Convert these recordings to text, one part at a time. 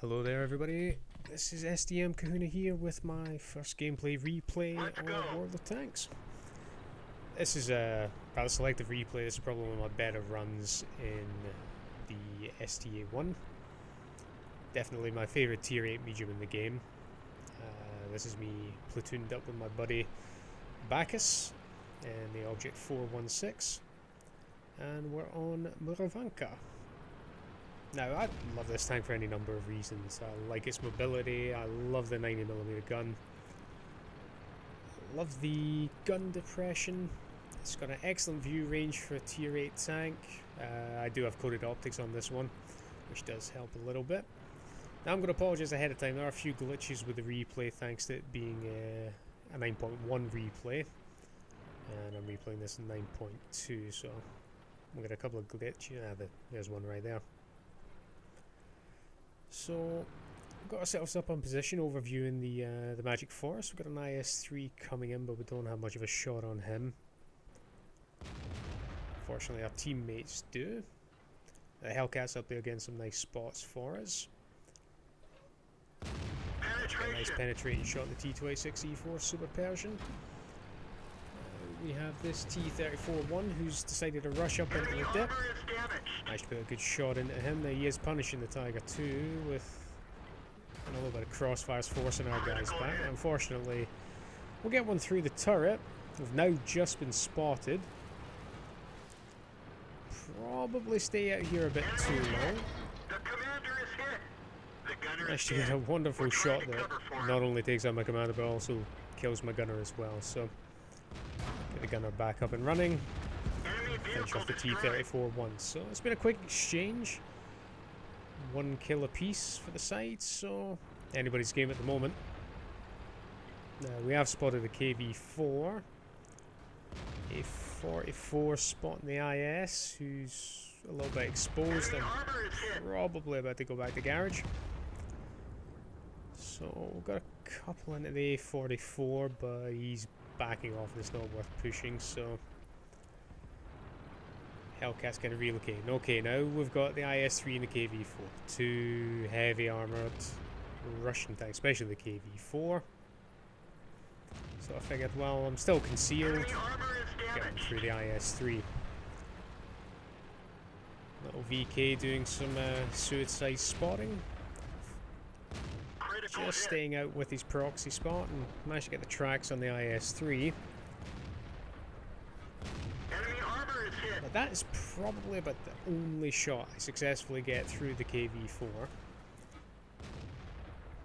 Hello there everybody, this is SDM Kahuna here with my first gameplay replay of World of Tanks. This is a rather selective replay. This is probably one of my better runs in the STA1. Definitely my favourite tier 8 medium in the game. This is me platooned up with my buddy Bacchus and the object 416, and we're on Muravanka. Now, I love this tank for any number of reasons. I like its mobility, I love the 90mm gun, I love the gun depression. It's got an excellent view range for a tier 8 tank. I do have coated optics on this one, which does help a little bit. Now I'm going to apologise ahead of time, there are a few glitches with the replay thanks to it being a 9.1 replay. And I'm replaying this in 9.2, so we'll get a couple of glitches. There's one right there. So, we've got ourselves up on position, overviewing the Magic Forest. We've got an IS-3 coming in, but we don't have much of a shot on him. Fortunately, our teammates do. The Hellcat's up there getting some nice spots for us. A nice penetrating shot in the T-26E4 Super Persian. We have this T-34-1 who's decided to rush up into the dip. Managed to put a good shot into him. Now he is punishing the Tiger 2 with a little bit of crossfires forcing our guys back. Unfortunately, we'll get one through the turret. We've now just been spotted. Probably stay out here a bit too long. Managed to get a wonderful shot that not only takes out my commander but also kills my gunner as well. So get the gunner back up and running. Finish off the T-34-1. So it's been a quick exchange. 1 kill apiece for the sides, so anybody's game at the moment. Now we have spotted a KV-4. A 44 spot in the IS who's a little bit exposed and probably about to go back to garage. So we've got a couple into the A44, but he's backing off and it's not worth pushing, so Hellcat's going to relocate. Okay, now we've got the IS-3 and the KV-4. 2 heavy armoured Russian tanks, especially the KV-4. So I figured, well, I'm still concealed. Getting through the IS-3. Little VK doing some suicide spotting. Just staying out with his proxy spot and managed to get the tracks on the IS-3. But that is probably about the only shot I successfully get through the KV-4.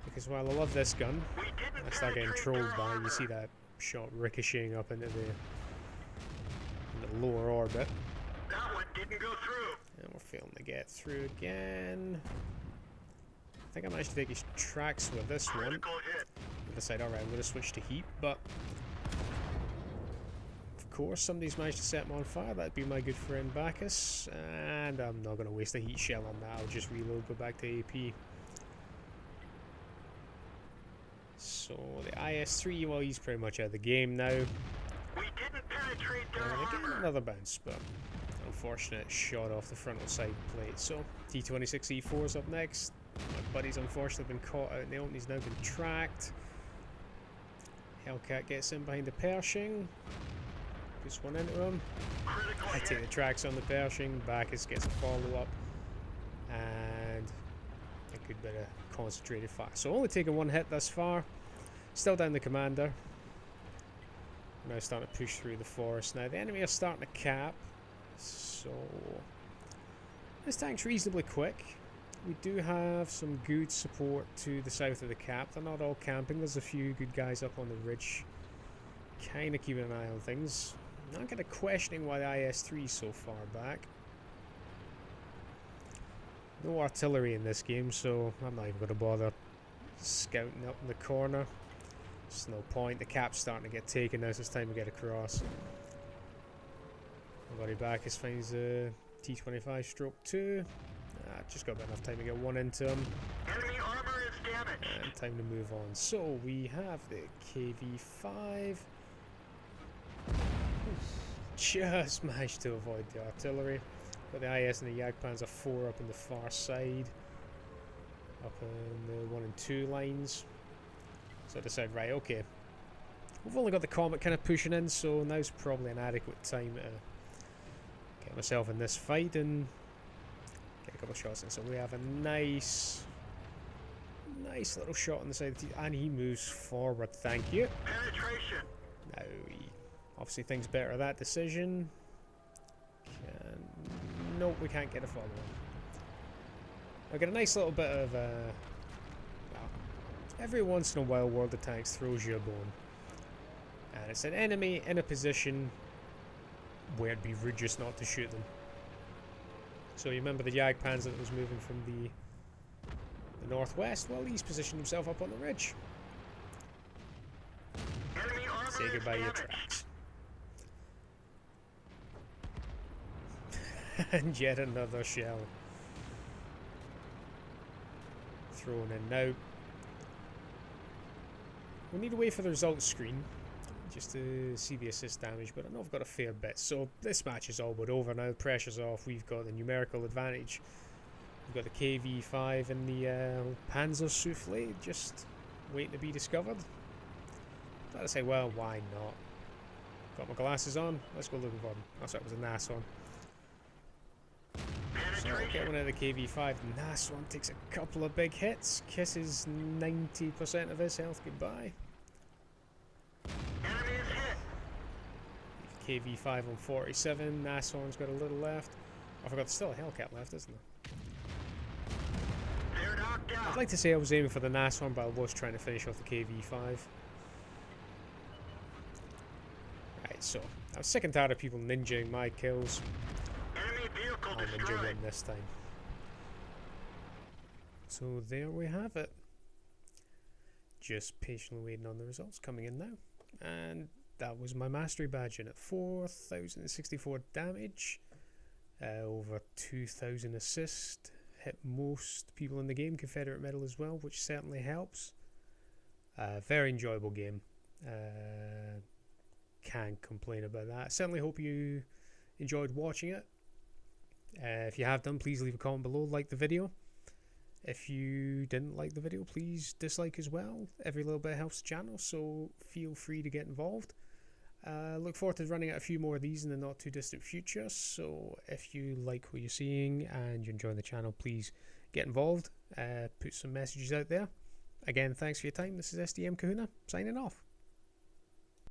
Because while I love this gun, I start getting trolled by, you see that shot ricocheting up into the lower orbit. That one didn't go through. And we're failing to get through again. I think I managed to take his tracks with this one. I decided, alright, I'm going to switch to heat, but of course somebody's managed to set him on fire. That'd be my good friend Bacchus, and I'm not going to waste a heat shell on that. I'll just reload, go back to AP. So the IS-3, well, he's pretty much out of the game now. We didn't penetrate their Again, armor. another bounce, but unfortunate shot off the frontal side plate. So T-26E4 is up next. My buddy's unfortunately been caught out in the open. He's now been tracked. Hellcat gets in behind the Pershing. Puts one into him. I take the tracks on the Pershing. Bacchus gets a follow-up. And a good bit of concentrated fire. So only taking one hit thus far. Still down the commander. Now starting to push through the forest. Now the enemy are starting to cap. So this tank's reasonably quick. We do have some good support to the south of the cap. They're not all camping. There's a few good guys up on the ridge. Kind of keeping an eye on things. Not kind of questioning why the IS-3 is so far back. No artillery in this game, so I'm not even going to bother scouting up in the corner. There's no point. The cap's starting to get taken now, so it's time to get across. My buddy Bacchus finds a T-25 stroke 2. Just got about enough time to get one into him. Enemy armor is damaged. And time to move on. So we have the KV-5. Just managed to avoid the artillery. Got the IS and the Jagdpanzer 4 up in the far side. up in the 1 and 2 lines. So I decided, right, okay, we've only got the Comet kind of pushing in, so now's probably an adequate time to get myself in this fight and get a couple of shots in. So we have a nice little shot on the side of the and he moves forward, thank you. Penetration. Now he obviously thinks better of that decision. Nope, we can't get a follow on. I get a nice little bit of well, every once in a while World of Tanks throws you a bone. And it's an enemy in a position where it'd be rude just not to shoot them. So you remember the Jagdpanzer that was moving from the northwest? Well, he's positioned himself up on the ridge. Enemy armor Say goodbye to your damaged. tracks. And yet another shell thrown in. Now we need to wait for the results screen just to see the assist damage, but I know I've got a fair bit, so this match is all but over now. The pressure's off. We've got the numerical advantage. We've got the KV5 and the Panzer Soufflé just waiting to be discovered. So I say, well, why not? Got my glasses on. Let's go looking for them. Oh, sorry, it was a Nashorn. So I'll get one out of the KV5. Nashorn takes a couple of big hits. Kisses 90% of his health goodbye. Enemy is hit. KV5 on 47. Nashorn's got a little left. I forgot there's still a Hellcat left, isn't there? They're knocked I'd out. like to say I was aiming for the Nashorn, but I was trying to finish off the KV5. Right, so I was sick and tired of people ninjaing my kills. Enemy vehicle I'll ninja destroyed. win this time. So there we have it. Just patiently waiting on the results coming in now. And that was my mastery badge in it. 4,064 damage. Over 2,000 assist. Hit most people in the game. Confederate medal as well, which certainly helps. Very enjoyable game. Can't complain about that. I certainly hope you enjoyed watching it. If you have done, please leave a comment below. Like the video. If you didn't like the video, please dislike as well. Every little bit helps the channel, so feel free to get involved. Look forward to running out a few more of these in the not too distant future, so if you like what you're seeing and you're enjoying the channel, please get involved. Put some messages out there. Again, thanks for your time. This is SDM Kahuna, signing off.